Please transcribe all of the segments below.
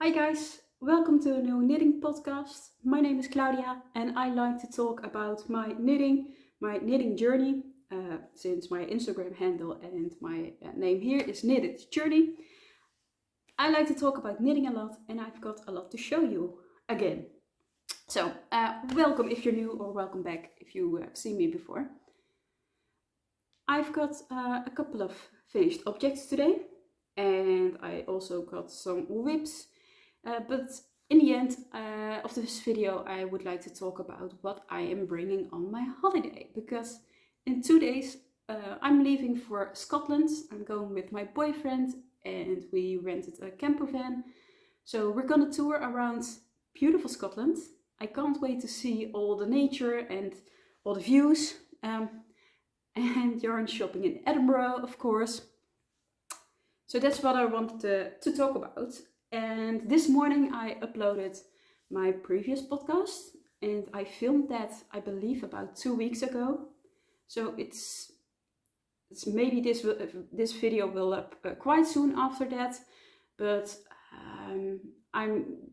Hi guys, welcome to a new knitting podcast. My name is Claudia and I like to talk about my knitting journey, since my Instagram handle and my name here is Knitted Journey. I like to talk about knitting a lot and I've got a lot to show you again. So welcome if you're new or welcome back if you have seen me before. I've got a couple of finished objects today and I also got some whips. But in the end of this video, I would like to talk about what I am bringing on my holiday. Because in 2 days, I'm leaving for Scotland. I'm going with my boyfriend and we rented a camper van. So we're gonna tour around beautiful Scotland. I can't wait to see all the nature and all the views. And yarn shopping in Edinburgh, of course. So that's what I wanted to talk about. And this morning I uploaded my previous podcast and I filmed that, I believe, about 2 weeks ago. So it's maybe this video will up quite soon after that, but I'm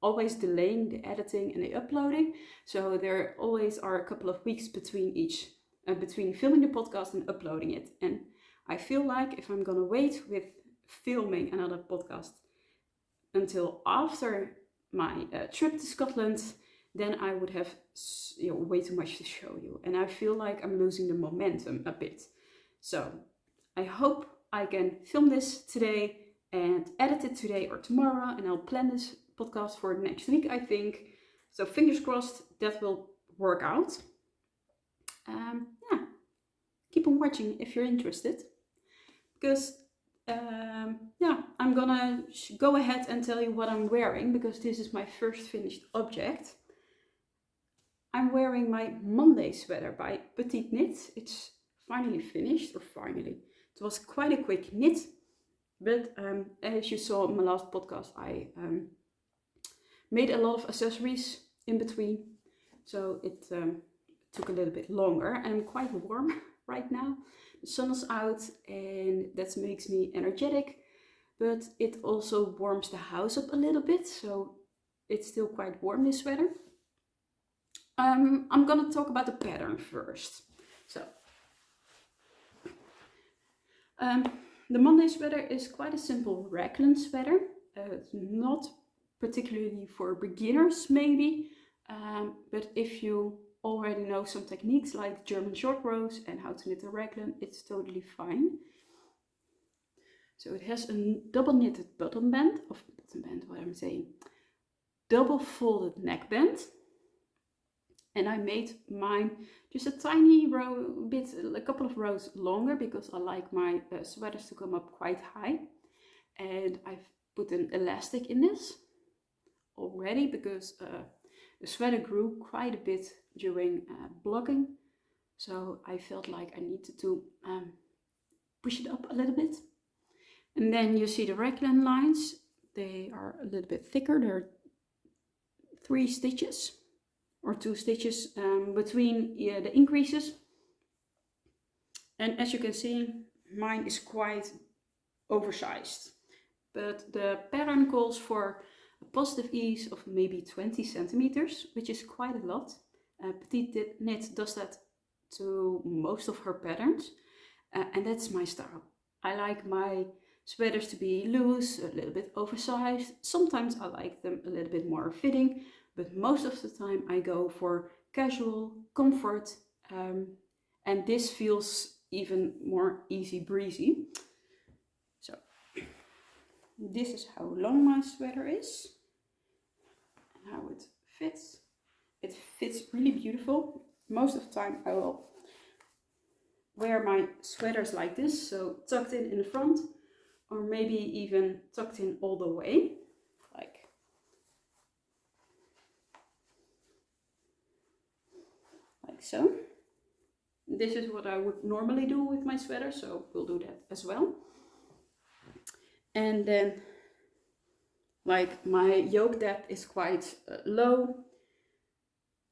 always delaying the editing and the uploading. So there always are a couple of weeks between between filming the podcast and uploading it. And I feel like if I'm gonna wait with filming another podcast until after my trip to Scotland, then I would have way too much to show you. And I feel like I'm losing the momentum a bit. So I hope I can film this today and edit it today or tomorrow. And I'll plan this podcast for next week, I think. So fingers crossed that will work out. Yeah, keep on watching if you're interested. Because I'm gonna go ahead and tell you what I'm wearing, because this is my first finished object. I'm wearing my Monday sweater by Petiteknit. It's finally finished, or finally. It was quite a quick knit, but as you saw in my last podcast, I made a lot of accessories in between. So it took a little bit longer, and I'm quite warm right now. The sun is out and that makes me energetic, but it also warms the house up a little bit, so it's still quite warm, this sweater. I'm gonna talk about the pattern first. So the Monday sweater is quite a simple raglan sweater. It's not particularly for beginners maybe, but if you already know some techniques like German short rows and how to knit a raglan, it's totally fine. So it has a double knitted double folded neckband. And I made mine just a tiny a couple of rows longer, because I like my sweaters to come up quite high. And I've put an elastic in this already, because the sweater grew quite a bit during blogging, so I felt like I needed to push it up a little bit. And then you see the raglan lines, they are a little bit thicker. There are 3 stitches or 2 stitches between the increases. And as you can see, mine is quite oversized, but the pattern calls for a positive ease of maybe 20 centimeters, which is quite a lot. Petiteknit does that to most of her patterns, and that's my style. I like my sweaters to be loose, a little bit oversized. Sometimes I like them a little bit more fitting, but most of the time I go for casual comfort, and this feels even more easy breezy. So this is how long my sweater is and how it fits. It fits really beautiful. Most of the time I will wear my sweaters like this, so tucked in the front, or maybe even tucked in all the way, like so. This is what I would normally do with my sweater, so we'll do that as well. And then, like, my yoke depth is quite low.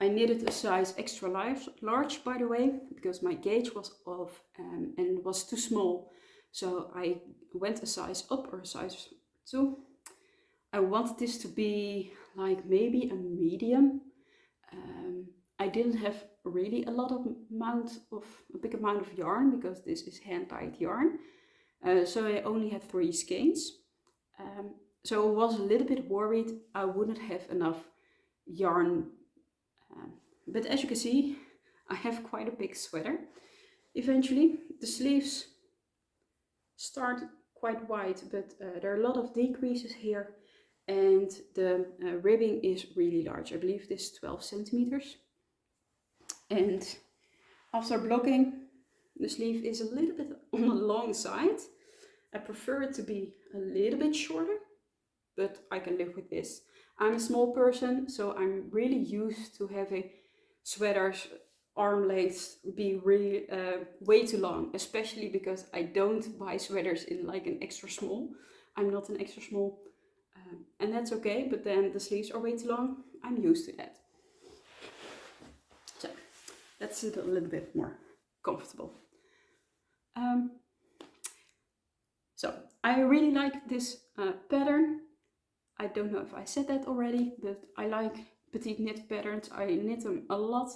I knitted a size extra large, by the way, because my gauge was off and it was too small. So I went a size up, or a size 2. I wanted this to be like maybe a medium. I didn't have really a big amount of yarn because this is hand-dyed yarn. So I only had 3 skeins. So I was a little bit worried I wouldn't have enough yarn. But as you can see, I have quite a big sweater. Eventually, the sleeves start quite wide, but there are a lot of decreases here. And the ribbing is really large. I believe this is 12 centimeters. And after blocking, the sleeve is a little bit on the long side. I prefer it to be a little bit shorter, but I can live with this. I'm a small person, so I'm really used to having sweaters arm lengths be really way too long, especially because I don't buy sweaters in like an extra small. I'm not an extra small, and that's okay, but then the sleeves are way too long. I'm used to that. So that's a little bit more comfortable. So I really like this pattern. I don't know if I said that already, but I like Petiteknit patterns. I knit them a lot.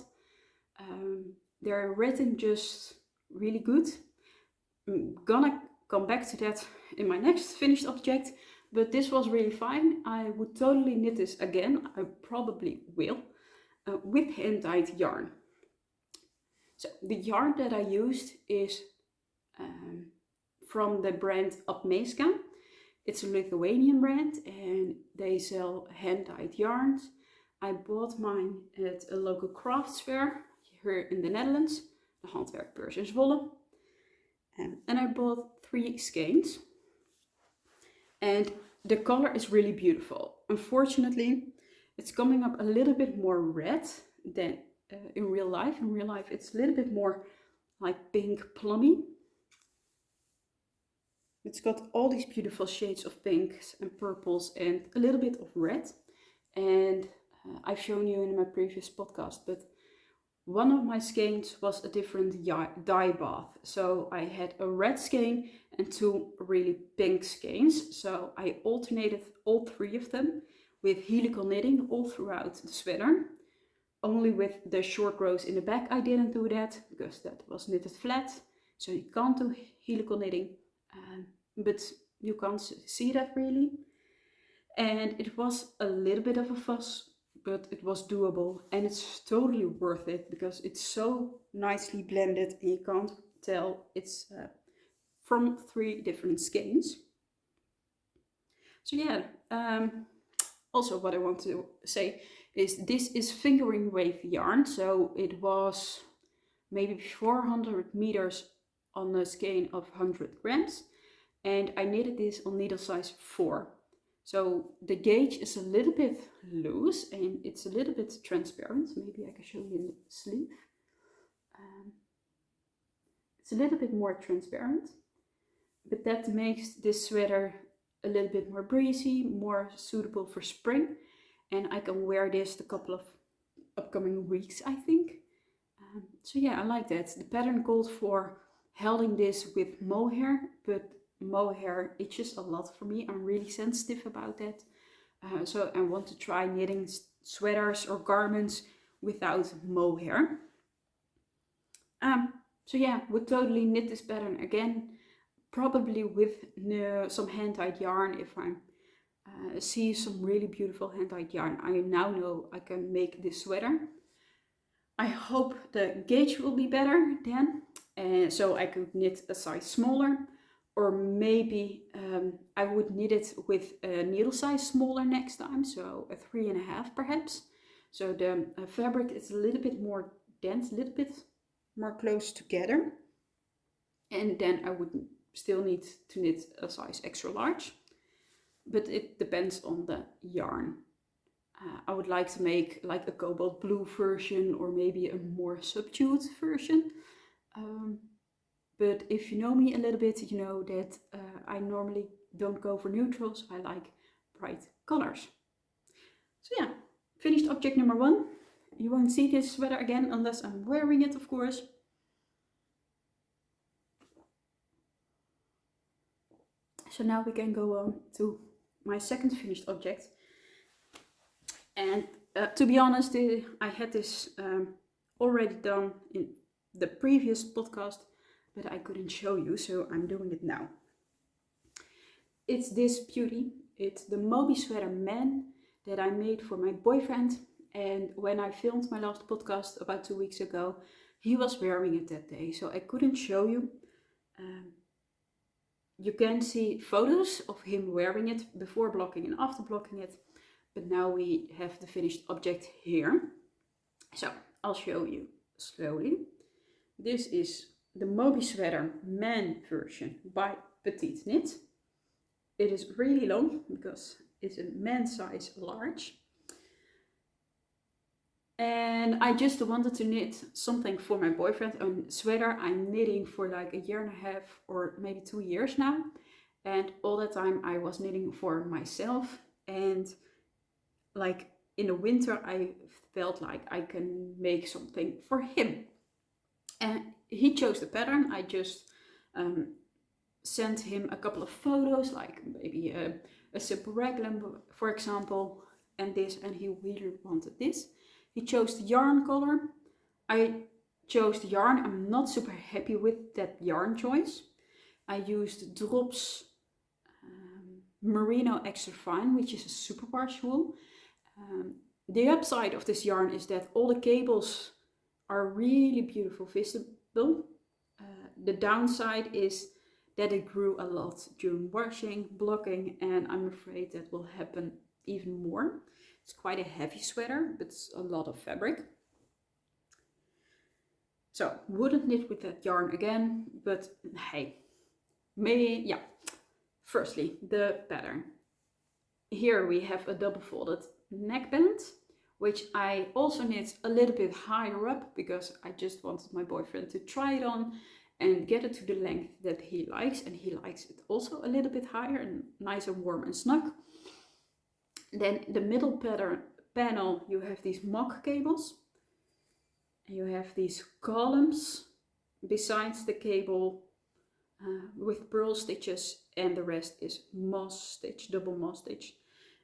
They're written just really good. I'm gonna come back to that in my next finished object, but this was really fine. I would totally knit this again. I probably will, with hand-dyed yarn. So the yarn that I used is from the brand Apmezga. It's a Lithuanian brand and they sell hand-dyed yarns. I bought mine at a local crafts fair here in the Netherlands, the Handwerkbeurs in Zwolle. And I bought 3 skeins. And the color is really beautiful. Unfortunately, it's coming up a little bit more red than in real life. In real life, it's a little bit more like pink plummy. It's got all these beautiful shades of pinks and purples and a little bit of red. And I've shown you in my previous podcast, but one of my skeins was a different dye bath. So I had a red skein and 2 really pink skeins. So I alternated all 3 of them with helical knitting all throughout the sweater. Only with the short rows in the back I didn't do that because that was knitted flat. So you can't do helical knitting. But you can't see that really. And it was a little bit of a fuss, but it was doable and it's totally worth it because it's so nicely blended and you can't tell it's from 3 different skeins. So yeah, also what I want to say is this is fingering wave yarn. So it was maybe 400 meters on a skein of 100 grams. And I knitted this on needle size 4. So the gauge is a little bit loose and it's a little bit transparent. Maybe I can show you in the sleeve. It's a little bit more transparent, but that makes this sweater a little bit more breezy, more suitable for spring. And I can wear this a couple of upcoming weeks, I think. So yeah, I like that. The pattern called for holding this with mohair, but mohair itches a lot for me. I'm really sensitive about that. So I want to try knitting sweaters or garments without mohair. So yeah, would totally knit this pattern again. Probably with some hand-dyed yarn if I see some really beautiful hand-dyed yarn. I now know I can make this sweater. I hope the gauge will be better then. So I could knit a size smaller. Or maybe I would knit it with a needle size smaller next time, so a 3.5 perhaps. So the fabric is a little bit more dense, a little bit more close together. And then I would still need to knit a size extra large. But it depends on the yarn. I would like to make like a cobalt blue version or maybe a more subdued version. But if you know me a little bit, you know that I normally don't go for neutrals. I like bright colors. So yeah, finished object number 1. You won't see this sweater again unless I'm wearing it, of course. So now we can go on to my second finished object. And to be honest, I had this already done in the previous podcast, but I couldn't show you, so I'm doing it now. It's this beauty. It's the Moby sweater man that I made for my boyfriend. And when I filmed my last podcast about 2 weeks ago, he was wearing it that day, so I couldn't show you. You can see photos of him wearing it before blocking and after blocking it. But now we have the finished object here. So I'll show you slowly. This is the Moby sweater man version by Petiteknit. It is really long because it's a man size large. And I just wanted to knit something for my boyfriend. A sweater I'm knitting for like 1.5 years or maybe 2 years now. And all the time I was knitting for myself. And like in the winter I felt like I can make something for him. And he chose the pattern. I just sent him a couple of photos, like maybe a simple raglan, for example, and this, and he really wanted this. He chose the yarn color. I chose the yarn. I'm not super happy with that yarn choice. I used Drops Merino Extra Fine, which is a super wash wool. The upside of this yarn is that all the cables are really beautiful visible. The downside is that it grew a lot during washing, blocking, and I'm afraid that will happen even more. It's quite a heavy sweater, but it's a lot of fabric. So, wouldn't knit with that yarn again, but hey, maybe, yeah. Firstly, the pattern. Here we have a double folded neckband, which I also knit a little bit higher up because I just wanted my boyfriend to try it on and get it to the length that he likes, and he likes it also a little bit higher and nice and warm and snug. Then the middle panel, you have these mock cables, and you have these columns besides the cable with purl stitches, and the rest is moss stitch, double moss stitch,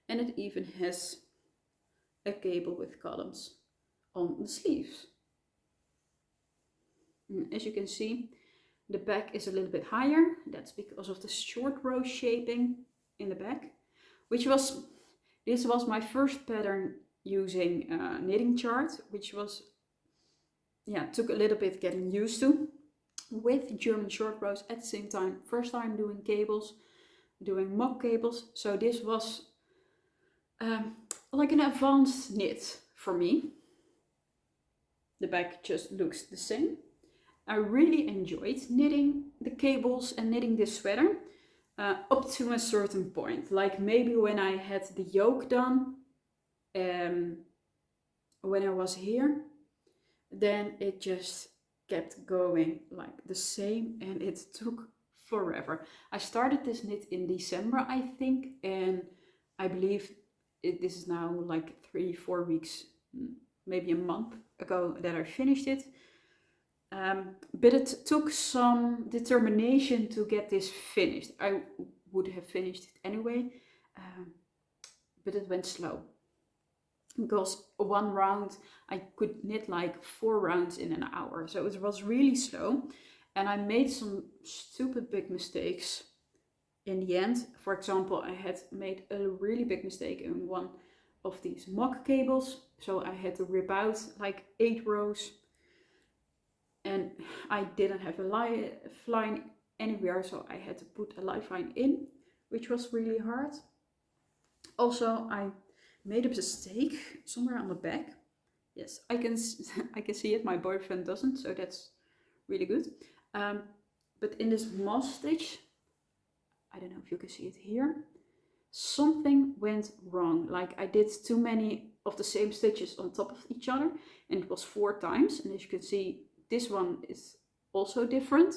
and it even has a cable with columns on the sleeves. And as you can see, the back is a little bit higher. That's because of the short row shaping in the back, this was my first pattern using knitting chart, which was, took a little bit getting used to with German short rows at the same time. First time doing cables, doing mock cables. So this was like an advanced knit for me. The back just looks the same. I really enjoyed knitting the cables and knitting this sweater up to a certain point. Like maybe when I had the yoke done, when I was here, then it just kept going like the same, and it took forever. I started this knit in December, I think, and I believe this is now like 3-4 weeks, maybe a month ago that I finished it. But it took some determination to get this finished. I would have finished it anyway, but it went slow. Because one round, I could knit like 4 rounds in an hour. So it was really slow. And I made some stupid big mistakes in the end. For example, I had made a really big mistake in one of these mock cables. So I had to rip out like 8 rows. And I didn't have a line anywhere, so I had to put a lifeline in, which was really hard. Also, I made a mistake somewhere on the back. Yes, I can see it. My boyfriend doesn't, so that's really good. But in this moss stitch, I don't know if you can see it here, something went wrong. Like I did too many of the same stitches on top of each other, and it was 4 times. And as you can see, this one is also different.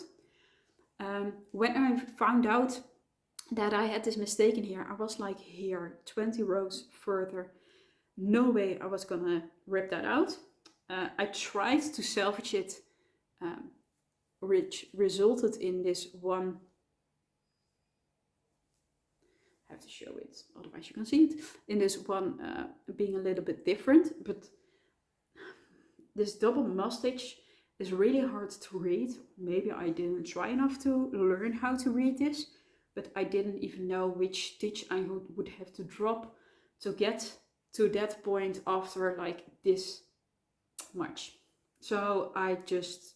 When I found out that I had this mistake in here, I was like here, 20 rows further. No way I was gonna rip that out. I tried to salvage it, which resulted in this one have to show it, otherwise you can see it. In this one being a little bit different, but this double mustache is really hard to read. Maybe I didn't try enough to learn how to read this, but I didn't even know which stitch I would have to drop to get to that point after like this much. So I just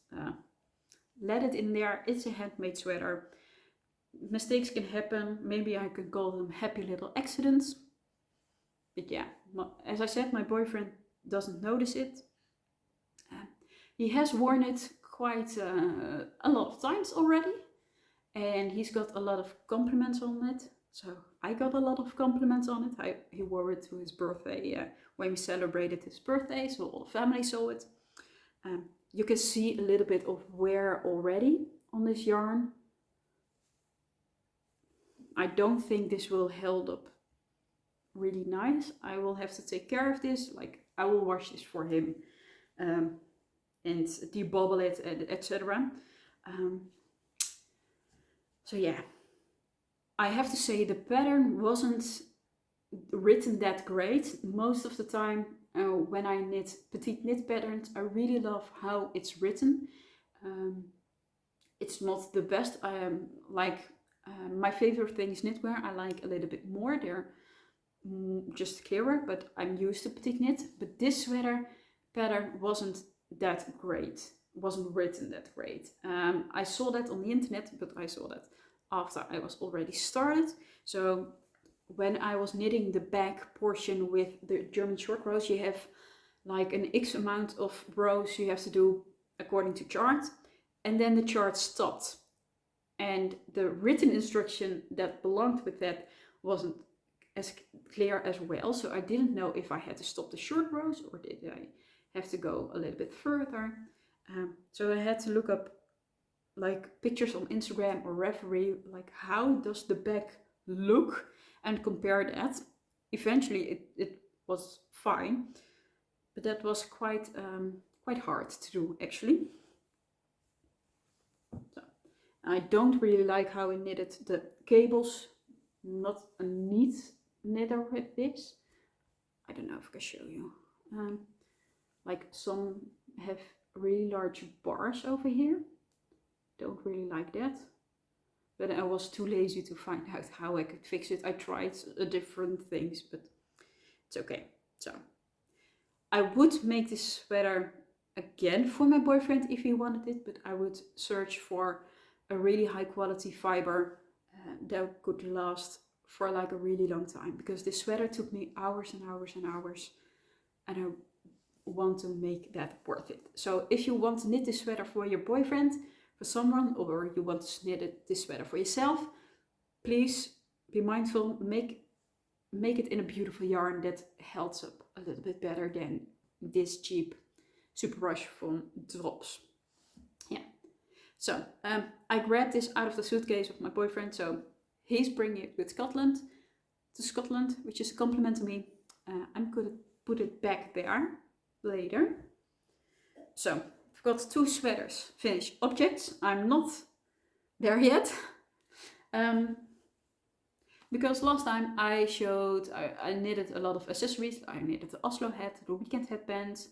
let it in there. It's a handmade sweater. Mistakes can happen. Maybe I could call them happy little accidents. But yeah, as I said, my boyfriend doesn't notice it. He has worn it quite a lot of times already. And he's got a lot of compliments on it. So I got a lot of compliments on it. He wore it to his birthday when we celebrated his birthday. So all the family saw it. You can see a little bit of wear already on this yarn. I don't think this will hold up really nice. I will have to take care of this. Like I will wash this for him and debobble it, etc. So yeah, I have to say the pattern wasn't written that great. Most of the time when I knit Petiteknit patterns, I really love how it's written. It's not the best. My favorite thing is knitwear. I like a little bit more. They're just clearer, but I'm used to Petiteknit. But this sweater pattern wasn't that great. Wasn't written that great. I saw that on the internet, but I saw that after I was already started. So when I was knitting the back portion with the German short rows, you have like an X amount of rows you have to do according to chart, and then the chart stopped. And the written instruction that belonged with that wasn't as clear as well. So I didn't know if I had to stop the short rows or did I have to go a little bit further. So I had to look up like pictures on Instagram or Reverie, like how does the back look, and compare that. Eventually it was fine, but that was quite hard to do actually. So I don't really like how I knitted the cables. Not a neat knitter with this. I don't know if I can show you. Like some have really large bars over here. Don't really like that. But I was too lazy to find out how I could fix it. I tried different things, but it's okay. So I would make this sweater again for my boyfriend if he wanted it, but I would search for a really high quality fiber that could last for like a really long time, because this sweater took me hours and hours and hours, and I want to make that worth it. So if you want to knit this sweater for your boyfriend, for someone, or you want to knit this sweater for yourself, please be mindful, make it in a beautiful yarn that holds up a little bit better than this cheap super rush from Drops. Yeah. So I grabbed this out of the suitcase of my boyfriend. So he's bringing it to Scotland, which is a compliment to me. I'm going to put it back there later. So I've got 2 sweaters, finished objects. I'm not there yet. Because last time I showed, I knitted a lot of accessories. I knitted the Oslo hat, the weekend headband.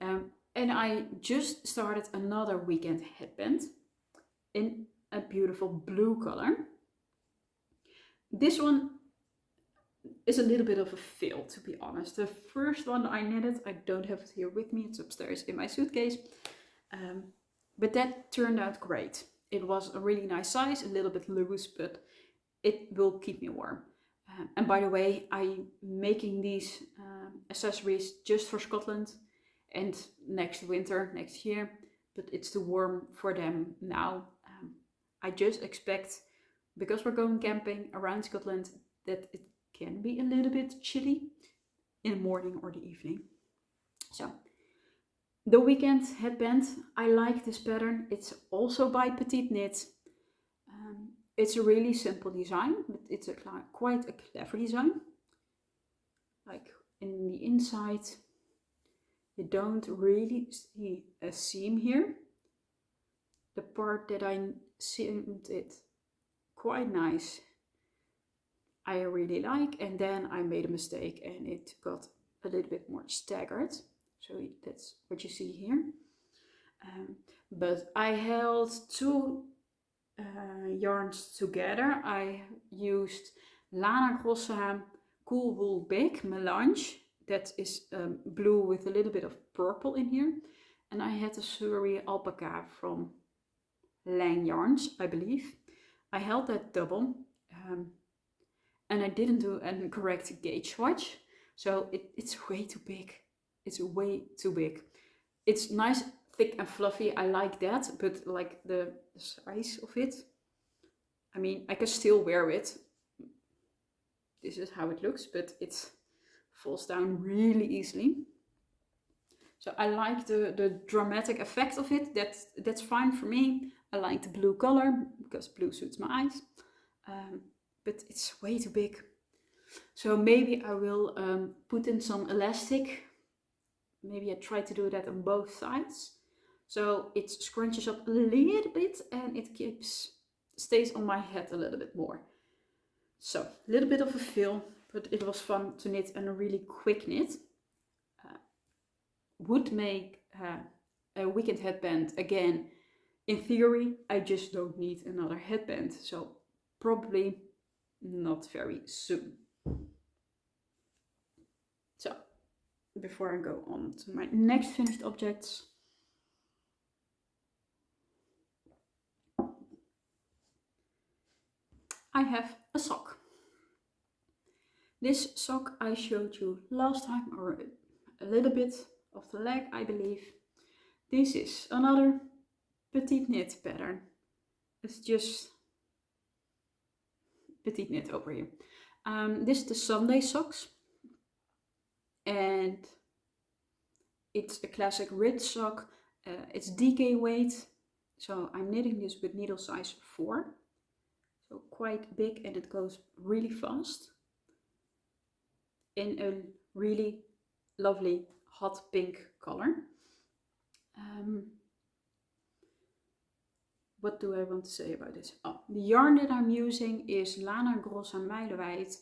And I just started another weekend headband in a beautiful blue color. This one is a little bit of a fail, to be honest. The first one I knitted, I don't have it here with me, it's upstairs in my suitcase. But that turned out great. It was a really nice size, a little bit loose, but it will keep me warm. And by the way, I'm making these accessories just for Scotland and next winter, next year, but it's too warm for them now. I just expect, because we're going camping around Scotland, that it can be a little bit chilly in the morning or the evening. So the weekend headband, I like this pattern. It's also by Petiteknit. It's a really simple design, but it's quite a clever design. Like in the inside, you don't really see a seam here. The part that I seamed it quite nice I really like, and then I made a mistake and it got a little bit more staggered. So that's what you see here. But I held two yarns together. I used Lana Grossa Cool Wool Big Melange. That is blue with a little bit of purple in here. And I had a Suri alpaca from Lang Yarns, I believe. I held that double. And I didn't do a correct gauge swatch. So it's way too big. It's way too big. It's nice, thick and fluffy. I like that. But like the size of it, I mean, I can still wear it. This is how it looks, but it falls down really easily. So I like the dramatic effect of it. That's fine for me. I like the blue color because blue suits my eyes. But it's way too big. So maybe I will put in some elastic. Maybe I try to do that on both sides. So it scrunches up a little bit and it stays on my head a little bit more. So a little bit of a fill, but it was fun to knit and a really quick knit. Would make a weekend headband again. In theory, I just don't need another headband. So probably not very soon. So before I go on to my next finished objects, I have a sock. This sock I showed you last time, or a little bit of the leg, I believe. This is another Petiteknit pattern. It's just Petiteknit over here. This is the Sunday socks, and it's a classic ridge sock. It's DK weight, so I'm knitting this with needle size 4, so quite big, and it goes really fast in a really lovely hot pink color. What do I want to say about this? Oh, the yarn that I'm using is Lana Grossa Meilenweit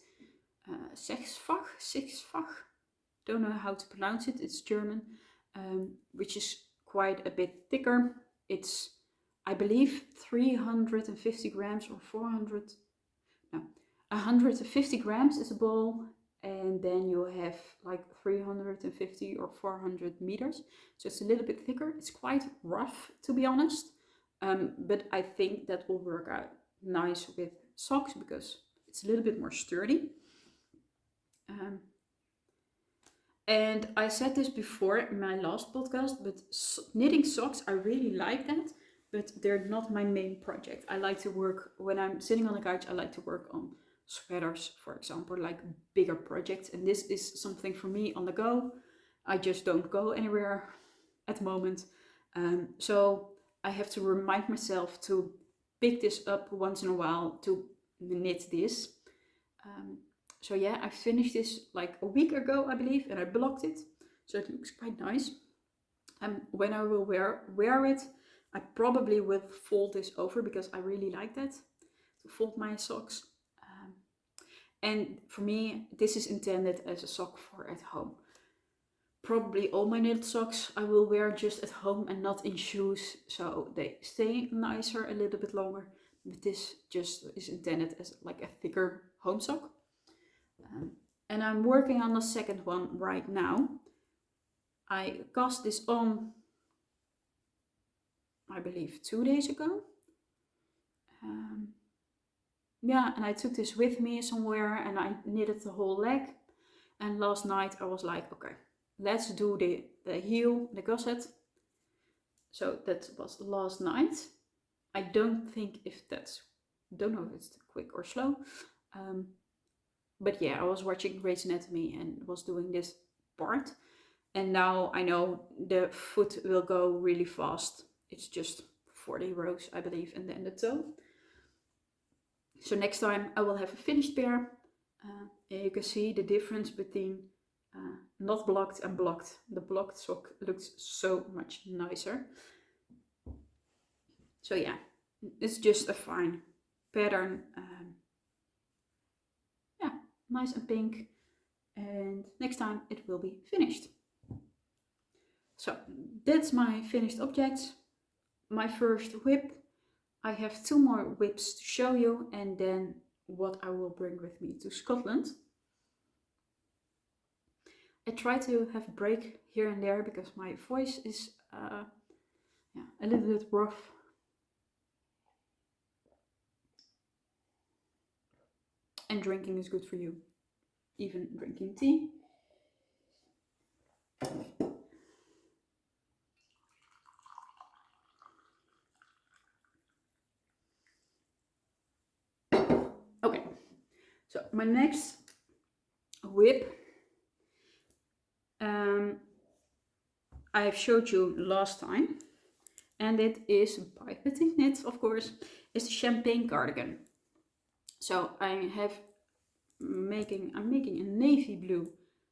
Sechsfach. Don't know how to pronounce it. It's German, which is quite a bit thicker. It's, I believe, 350 grams or 400. No, 150 grams is a ball, and then you have like 350 or 400 meters. So it's a little bit thicker. It's quite rough, to be honest. But I think that will work out nice with socks because it's a little bit more sturdy. And I said this before in my last podcast, but knitting socks, I really like that, but they're not my main project. I like to work, when I'm sitting on the couch, I like to work on sweaters, for example, like bigger projects. And this is something for me on the go. I just don't go anywhere at the moment. So I have to remind myself to pick this up once in a while to knit this. So yeah, I finished this like a week ago, I believe, and I blocked it. So it looks quite nice. When I will wear it, I probably will fold this over because I really like that, to fold my socks. And for me, this is intended as a sock for at home. Probably all my knitted socks I will wear just at home and not in shoes, so they stay nicer a little bit longer. But this just is intended as like a thicker home sock. And I'm working on the second one right now. I cast this on, I believe, 2 days ago. Yeah, and I took this with me somewhere and I knitted the whole leg. And last night I was like, okay, let's do the heel, the gusset. So that was last night. I don't know if it's quick or slow. But yeah, I was watching Grey's Anatomy and was doing this part. And now I know the foot will go really fast. It's just 40 rows, I believe, and then the toe. So next time I will have a finished pair. And you can see the difference between not blocked and blocked. The blocked sock looks so much nicer. So yeah, it's just a fine pattern. nice and pink, and next time it will be finished. So that's my finished objects, my first whip. I have 2 more whips to show you, and then what I will bring with me to Scotland. I try to have a break here and there because my voice is a little bit rough. And drinking is good for you, even drinking tea. Okay, so my next whip I have showed you last time, and it is by Petiteknit, of course. It's the champagne cardigan. So I'm making a navy blue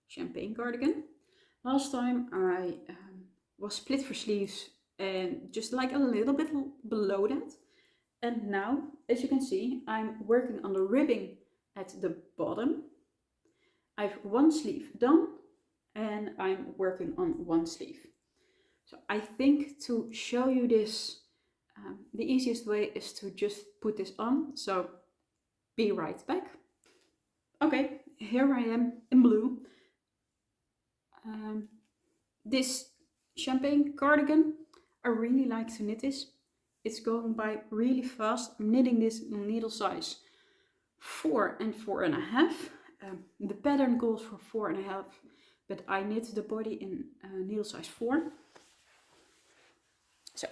champagne cardigan. Last time I was split for sleeves and just like a little bit below that. And now, as you can see, I'm working on the ribbing at the bottom. I have 1 sleeve done and I'm working on 1 sleeve. So I think to show you this, the easiest way is to just put this on. So be right back. Okay, here I am in blue. This champagne cardigan, I really like to knit this. It's going by really fast. I'm knitting this in needle size 4 and 4.5. The pattern calls for 4.5, but I knit the body in needle size 4. So,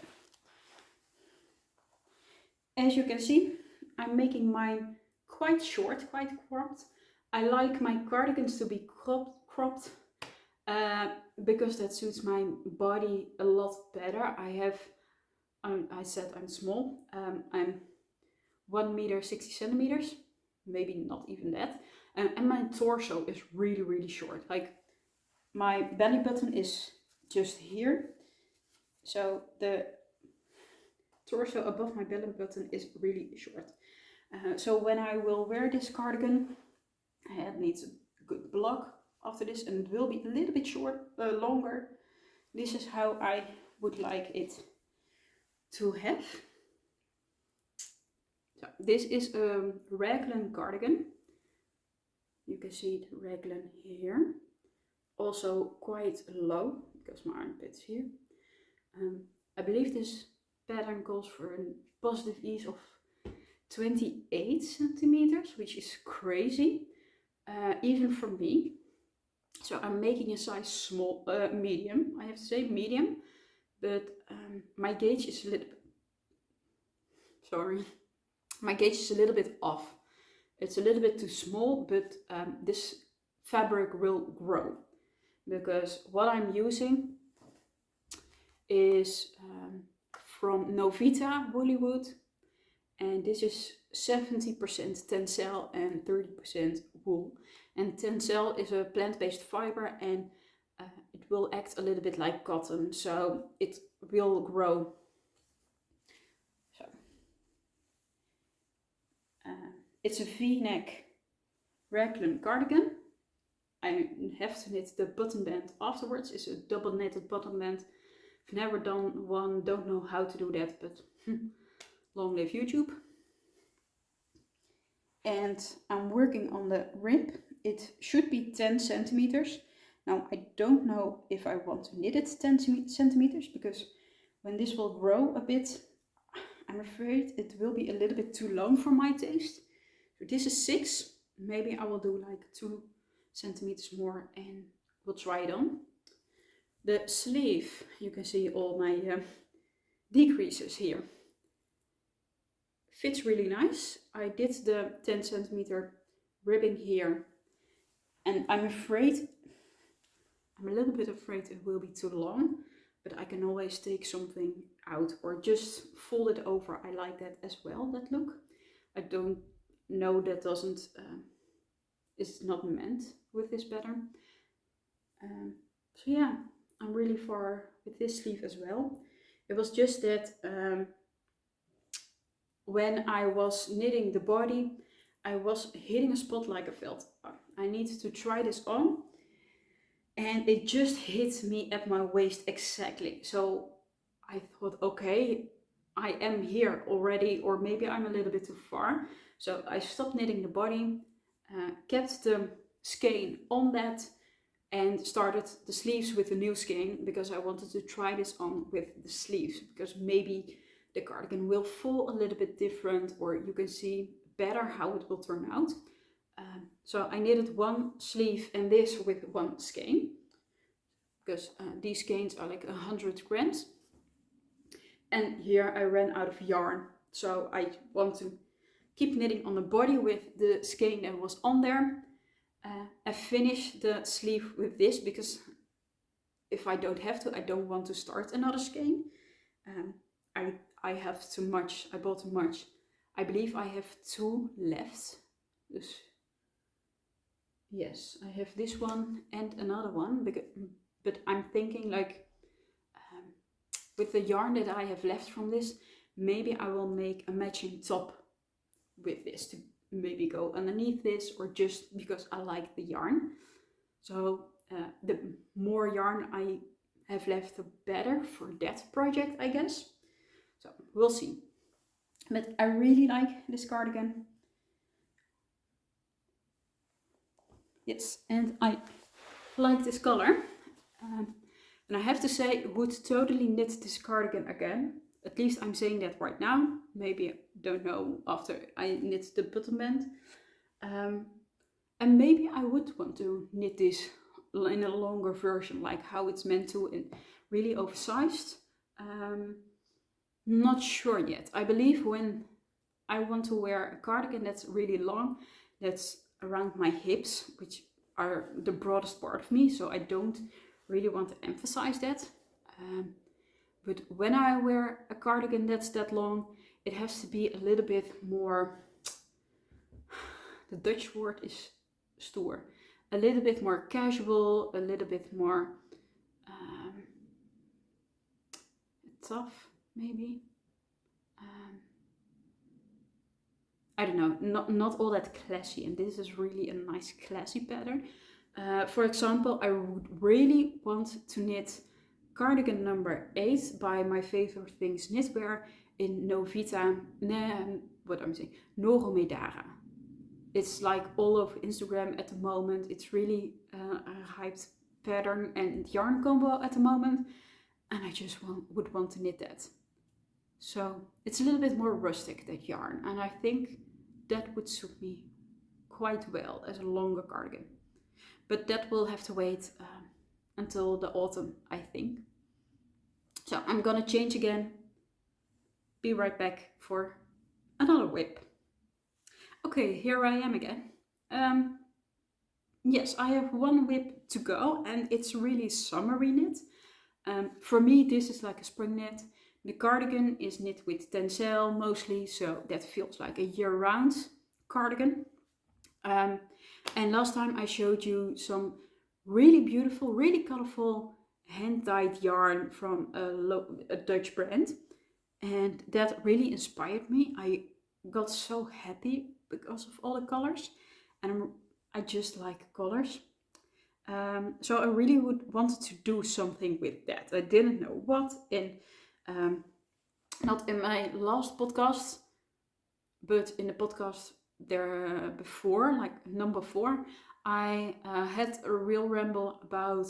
as you can see, I'm making mine quite short, quite cropped. I like my cardigans to be cropped because that suits my body a lot better. I said I'm small. I'm 1 meter 60 centimeters, maybe not even that. And my torso is really, really short. Like my belly button is just here. So the torso above my belly button is really short. So when I will wear this cardigan, it needs a good block after this, and it will be a little bit longer. This is how I would like it to have. So this is a raglan cardigan. You can see the raglan here. Also quite low because my armpit's here. I believe this pattern calls for a positive ease of 28 centimeters, which is crazy, even for me. So I'm making a size medium. I have to say medium, but my gauge is a little bit, my gauge is a little bit off. It's a little bit too small, but this fabric will grow because what I'm using is from Novita woolly wood, and this is 70% tencel and 30% wool. And tencel is a plant-based fiber, and it will act a little bit like cotton, so it will grow. So it's a V-neck raglan cardigan. I have to knit the button band afterwards. It's a double knitted button band. I've never done one, don't know how to do that, but long live YouTube. And I'm working on the rib. It should be 10 centimeters. Now I don't know if I want to knit it 10 centimeters because when this will grow a bit, I'm afraid it will be a little bit too long for my taste. So this is 6. Maybe I will do like 2 centimeters more and we'll try it on. The sleeve, you can see all my decreases here. Fits really nice. I did the 10 centimeter ribbing here, and I'm a little bit afraid it will be too long, but I can always take something out or just fold it over. I like that as well, that look. I don't know, that doesn't, is not meant with this pattern. So yeah, I'm really far with this sleeve as well. It was just that when I was knitting the body, I was hitting a spot like I felt I need to try this on. And it just hit me at my waist exactly. So I thought, okay, I am here already, or maybe I'm a little bit too far. So I stopped knitting the body, kept the skein on that, and started the sleeves with the new skein because I wanted to try this on with the sleeves, because maybe the cardigan will fall a little bit different, or you can see better how it will turn out. So I knitted one sleeve and this with one skein, because these skeins are like 100 grams. And here I ran out of yarn, so I want to keep knitting on the body with the skein that was on there. I finish the sleeve with this because if I don't have to, I don't want to start another skein. I have too much, I bought too much. I believe I have 2 left. Yes, I have this one and another one, but I'm thinking like, with the yarn that I have left from this, maybe I will make a matching top with this to maybe go underneath this, or just because I like the yarn. So the more yarn I have left, the better for that project, I guess. So we'll see. But I really like this cardigan. Yes, and I like this color. And I have to say, would totally knit this cardigan again. At least I'm saying that right now. Maybe I don't know after I knit the bottom band. And maybe I would want to knit this in a longer version, like how it's meant to, and really oversized. Not sure yet. I believe when I want to wear a cardigan that's really long, that's around my hips, which are the broadest part of me, so I don't really want to emphasize that. But when I wear a cardigan that's that long, it has to be a little bit more, the Dutch word is stoer, a little bit more casual, a little bit more tough, maybe. I don't know, not all that classy, and this is really a nice classy pattern. For example, I would really want to knit cardigan number 8 by My Favorite Things Knitwear in Novita, Noromedara. It's like all over Instagram at the moment. It's really a hyped pattern and yarn combo at the moment, and I just would want to knit that. So it's a little bit more rustic, that yarn, and I think that would suit me quite well as a longer cardigan. But that will have to wait until the autumn, I think. So I'm gonna change again. Be right back for another whip. Okay, here I am again. Yes, I have one whip to go, and it's really summery knit. For me, this is like a spring knit. The cardigan is knit with tencel mostly, so that feels like a year-round cardigan. And last time I showed you some really beautiful, really colorful hand-dyed yarn from a Dutch brand, and that really inspired me. I got so happy because of all the colors, and I just like colors. So I really wanted to do something with that. I didn't know what, and not in my last podcast, but in the podcast there before, like number 4, I had a real ramble about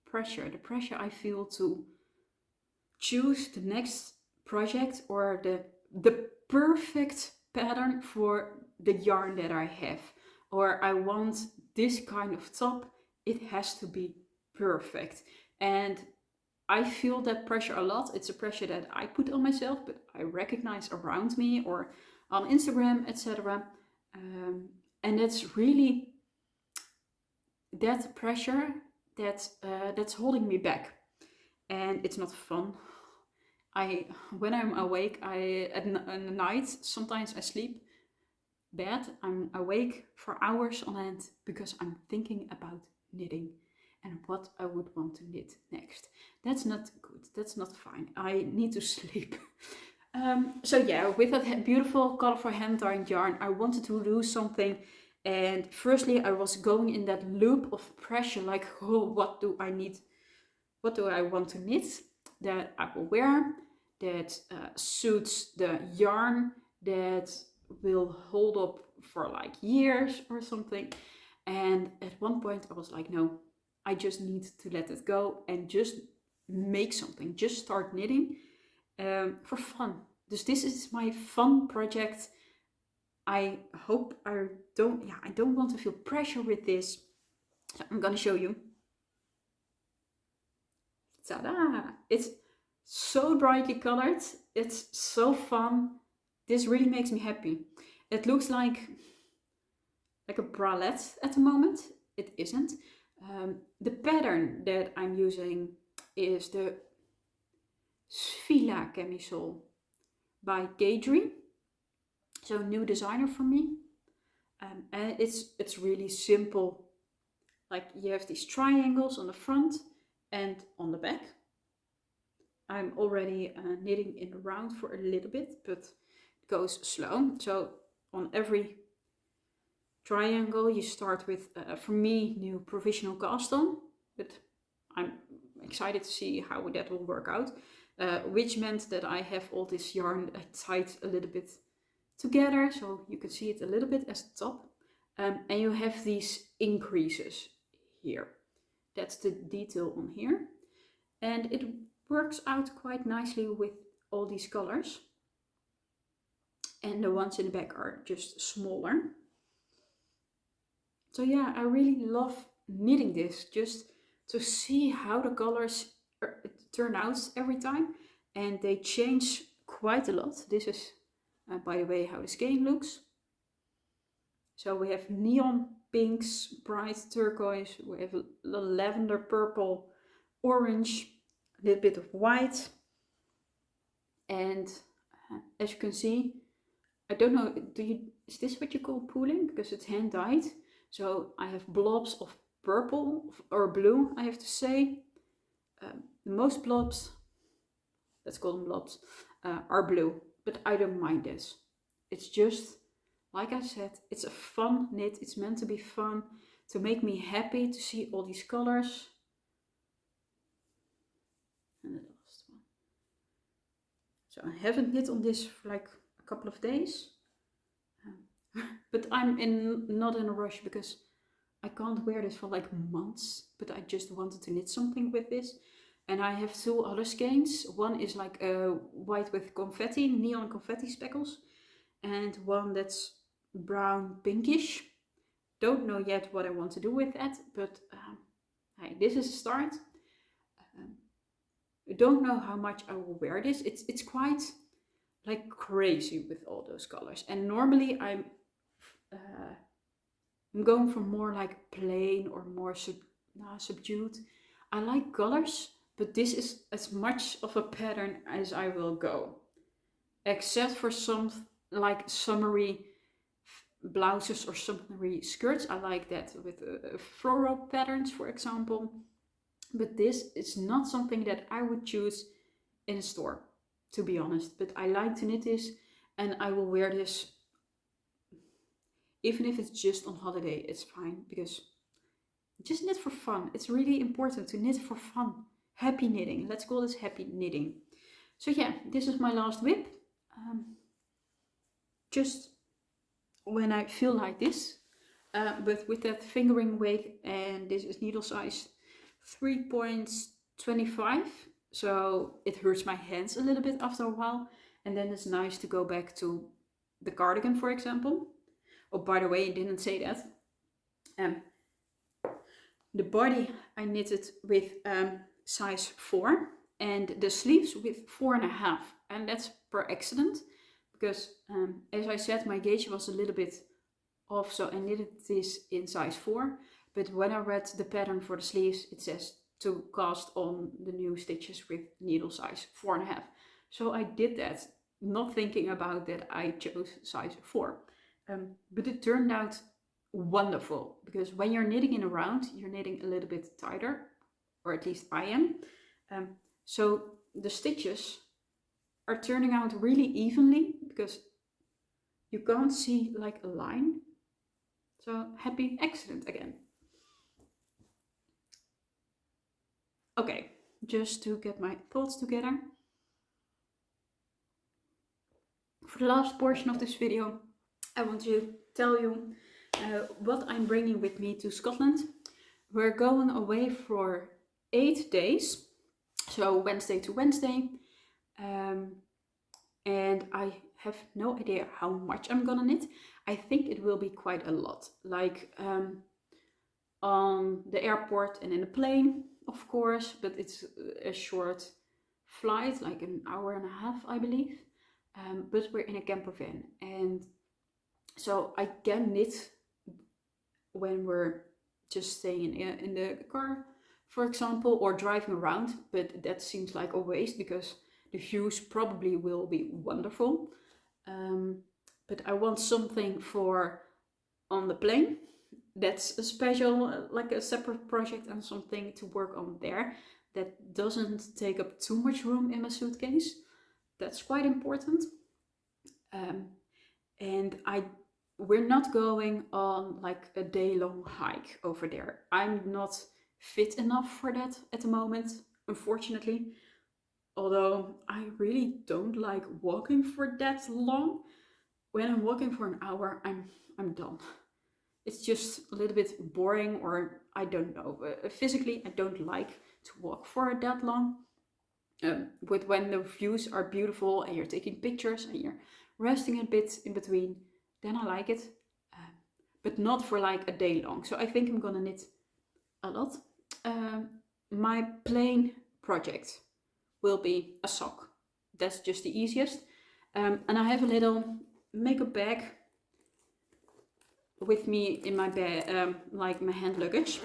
pressure, the pressure I feel to choose the next project or the perfect pattern for the yarn that I have, or I want this kind of top, it has to be perfect. And I feel that pressure a lot. It's a pressure that I put on myself, but I recognize around me or on Instagram, etc. And that's really that pressure that's holding me back, and it's not fun. When I'm awake, at the night, sometimes I sleep bad. I'm awake for hours on end because I'm thinking about knitting and what I would want to knit next. That's not good. That's not fine. I need to sleep. So yeah, with that beautiful colorful hand-dyed yarn, I wanted to do something And firstly, I was going in that loop of pressure, like, oh, what do I need? What do I want to knit that I will wear, that suits the yarn, that will hold up for like years or something. And at one point I was like, no, I just need to let it go and just make something, just start knitting for fun. Dus this is my fun project. I hope I don't want to feel pressure with this. So I'm gonna show you. Ta-da! It's so brightly colored. It's so fun. This really makes me happy. It looks like a bralette at the moment. It isn't. The pattern that I'm using is the Svila camisole by Caidree. So new designer for me. And it's really simple. Like you have these triangles on the front and on the back. I'm already knitting in the round for a little bit, but it goes slow. So on every triangle you start with, for me, new provisional cast on, but I'm excited to see how that will work out, which meant that I have all this yarn tied a little bit together, so you can see it a little bit as the top, and you have these increases here. That's the detail on here, and it works out quite nicely with all these colors, and the ones in the back are just smaller. So yeah, I really love knitting this, just to see how the colors turn out every time, and they change quite a lot. This is by the way how the skein looks. So we have neon pinks, bright turquoise, we have a little lavender, purple, orange, a little bit of white, and as you can see, I don't know, is this what you call pooling? Because it's hand dyed. So I have blobs of purple or blue, I have to say. Most blobs, let's call them blobs, are blue, but I don't mind this. It's just, like I said, it's a fun knit. It's meant to be fun, to make me happy to see all these colors. And the last one. So I haven't knit on this for like a couple of days. But I'm not in a rush because I can't wear this for like months, but I just wanted to knit something with this. And I have two other skeins. One is like white with confetti, neon confetti speckles, and one that's brown pinkish. Don't know yet what I want to do with that, but hey, this is a start. I don't know how much I will wear this. It's quite like crazy with all those colors, and normally I'm going for more like plain or more subdued. I like colors, but this is as much of a pattern as I will go, except for some like summery blouses or summery skirts. I like that with floral patterns, for example, but this is not something that I would choose in a store, to be honest. But I like to knit this, and I will wear this even if it's just on holiday. It's fine, because just knit for fun. It's really important to knit for fun. Happy knitting. Let's call this happy knitting. So yeah, this is my last whip. Just when I feel like this, but with that fingering weight, and this is needle size 3.25, so it hurts my hands a little bit after a while, and then it's nice to go back to the cardigan, for example. Oh, by the way, I didn't say that. The body I knitted with size 4, and the sleeves with 4.5, and that's per accident, because as I said, my gauge was a little bit off, so I knitted this in size 4, but when I read the pattern for the sleeves, it says to cast on the new stitches with needle size 4.5. So I did that, not thinking about that I chose size 4. But it turned out wonderful, because when you're knitting in a round, you're knitting a little bit tighter, or at least I am. So the stitches are turning out really evenly, because you can't see like a line. So happy accident again. Okay, just to get my thoughts together. For the last portion of this video, I want to tell you what I'm bringing with me to Scotland. We're going away for 8 days, so Wednesday to Wednesday, and I have no idea how much I'm gonna knit. I think it will be quite a lot, like on the airport and in the plane, of course, but it's a short flight, like an hour and a half, I believe. But we're in a camper van, and so I can knit when we're just staying in the car, for example, or driving around, but that seems like a waste because the views probably will be wonderful. But I want something for on the plane. That's a special, like a separate project, and something to work on there that doesn't take up too much room in my suitcase. That's quite important. And we're not going on like a day-long hike over there. I'm not fit enough for that at the moment, unfortunately. Although I really don't like walking for that long. When I'm walking for an hour, I'm done. It's just a little bit boring, or I don't know. Physically, I don't like to walk for that long. But when the views are beautiful and you're taking pictures and you're resting a bit in between, then I like it. But not for like a day long. So I think I'm gonna knit a lot. My plain project will be a sock. That's just the easiest. And I have a little makeup bag with me in my bag, like my hand luggage.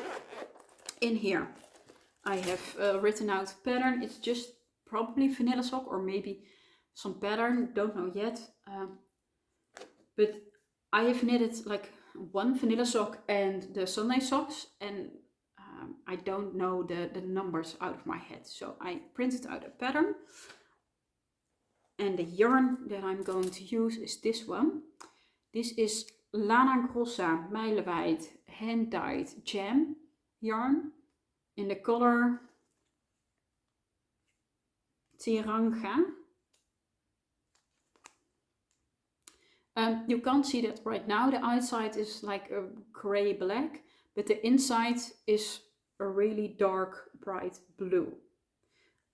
In here I have written out pattern. It's just probably vanilla sock or maybe some pattern, don't know yet. But I have knitted like one vanilla sock and the Sunday socks, and I don't know the numbers out of my head. So I printed out a pattern, and the yarn that I'm going to use is this one. This is Lana Grossa Meilenweit hand-dyed jam yarn in the color Tiranga. You can't see that right now. The outside is like a gray black, but the inside is a really dark bright blue.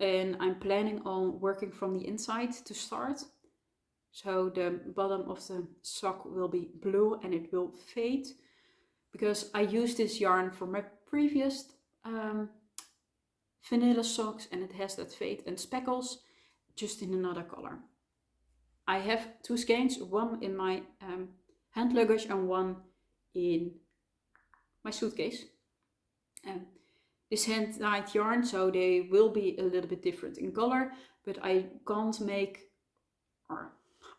And I'm planning on working from the inside to start. So the bottom of the sock will be blue and it will fade, because I used this yarn for my previous vanilla socks, and it has that fade and speckles, just in another color. I have two skeins, one in my hand luggage and one in my suitcase. This hand-dyed yarn, so they will be a little bit different in color, but I can't make, or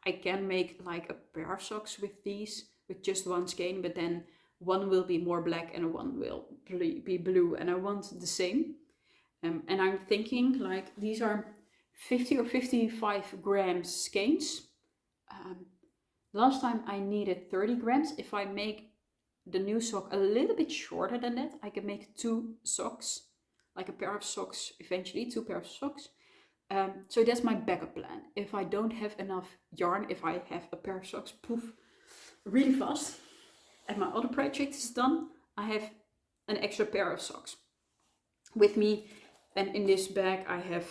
I can make like a pair of socks with these, with just one skein, but then one will be more black and one will be blue, and I want the same. And I'm thinking like these are 50 or 55 grams skeins. Last time I needed 30 grams. If I make the new sock a little bit shorter than that, I can make 2 socks, like a pair of socks eventually, 2 pairs of socks. So that's my backup plan. If I don't have enough yarn, if I have a pair of socks, poof, really fast, and my other project is done, I have an extra pair of socks with me. And in this bag I have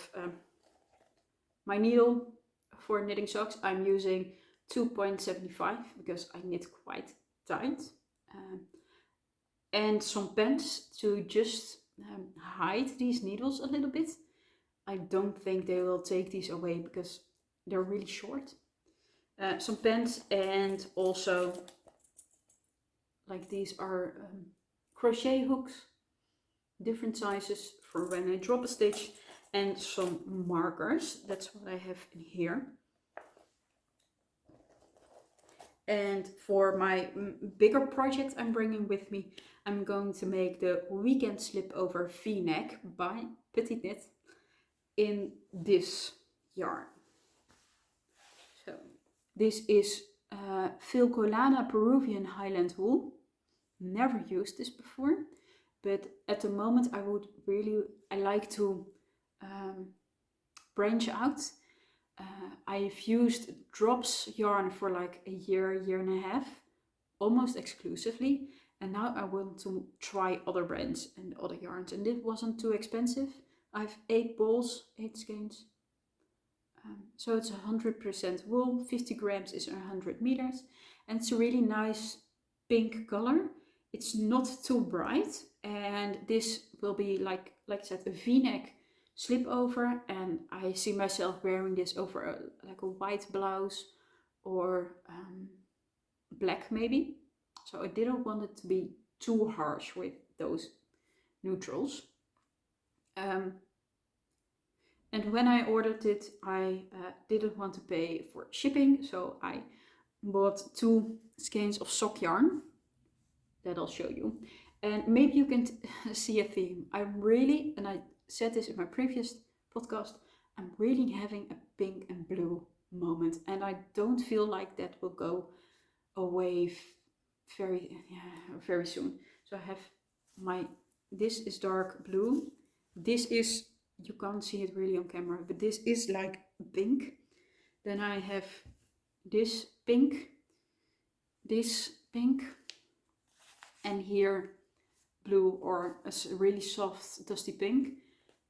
my needle for knitting socks. I'm using 2.75 because I knit quite tight. And some pens to just hide these needles a little bit. I don't think they will take these away because they're really short. Some pens, and also like these are crochet hooks, different sizes for when I drop a stitch, and some markers. That's what I have in here. And for my bigger project I'm bringing with me, I'm going to make the weekend slip over V-neck by Petiteknit in this yarn. So this is Filcolana Peruvian highland wool. never used this before, but at the moment I like to branch out. I've used drops yarn for like a year and a half, almost exclusively, and now I want to try other brands and other yarns, and it wasn't too expensive. I have 8 balls, 8 skeins. So it's 100% wool, 50 grams is 100 meters, and it's a really nice pink color. It's not too bright, and this will be like I said, a v-neck slip over, and I see myself wearing this over like a white blouse or black maybe. So I didn't want it to be too harsh with those neutrals. And when I ordered it, I didn't want to pay for shipping, so I bought 2 skeins of sock yarn that I'll show you. And maybe you can see a theme. I'm really, and I said this in my previous podcast, I'm really having a pink and blue moment, and I don't feel like that will go away very soon. So I have this is dark blue. This is, you can't see it really on camera, but this is like pink. Then I have this pink, and here blue, or a really soft dusty pink.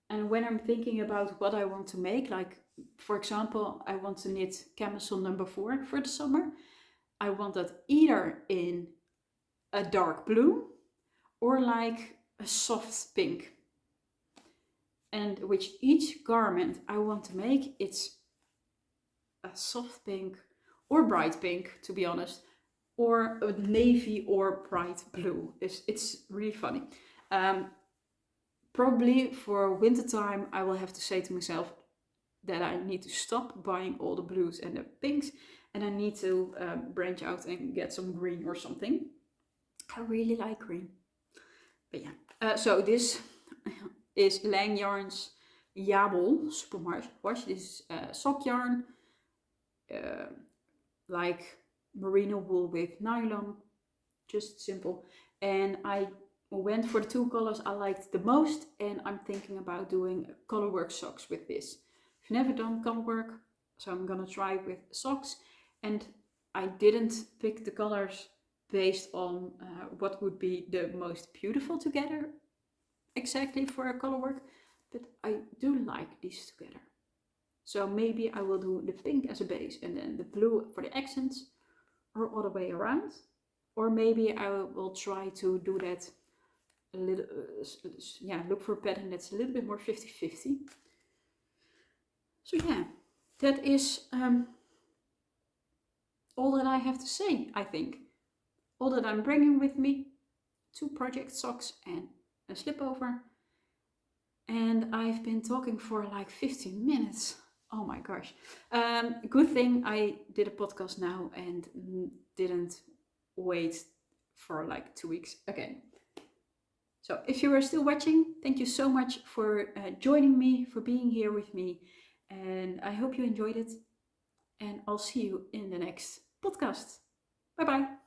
And when I'm thinking about what I want to make, like for example, I want to knit camisole number 4 for the summer. I want that either in a dark blue or like a soft pink. And which each garment I want to make, it's a soft pink or bright pink, to be honest, or a navy or bright blue. It's really funny. Probably for winter time, I will have to say to myself that I need to stop buying all the blues and the pinks, and I need to branch out and get some green or something. I really like green. But yeah, so this is Lang Yarn's Yawoll Superwash. This is sock yarn, like merino wool with nylon, just simple. And I went for the 2 colors I liked the most, and I'm thinking about doing colorwork socks with this. I've never done colorwork, so I'm gonna try with socks. And I didn't pick the colors based on what would be the most beautiful together exactly for a colorwork, but I do like these together. So maybe I will do the pink as a base and then the blue for the accents, or other way around. Or maybe I will try to do that a little, look for a pattern that's a little bit more 50-50. So yeah, that is all that I have to say, I think. All that I'm bringing with me: 2 project socks and a slip over. And I've been talking for like 15 minutes. Oh my gosh. Good thing I did a podcast now and didn't wait for like 2 weeks again. So if you are still watching, thank you so much for joining me, for being here with me. And I hope you enjoyed it. And I'll see you in the next podcast. Bye bye.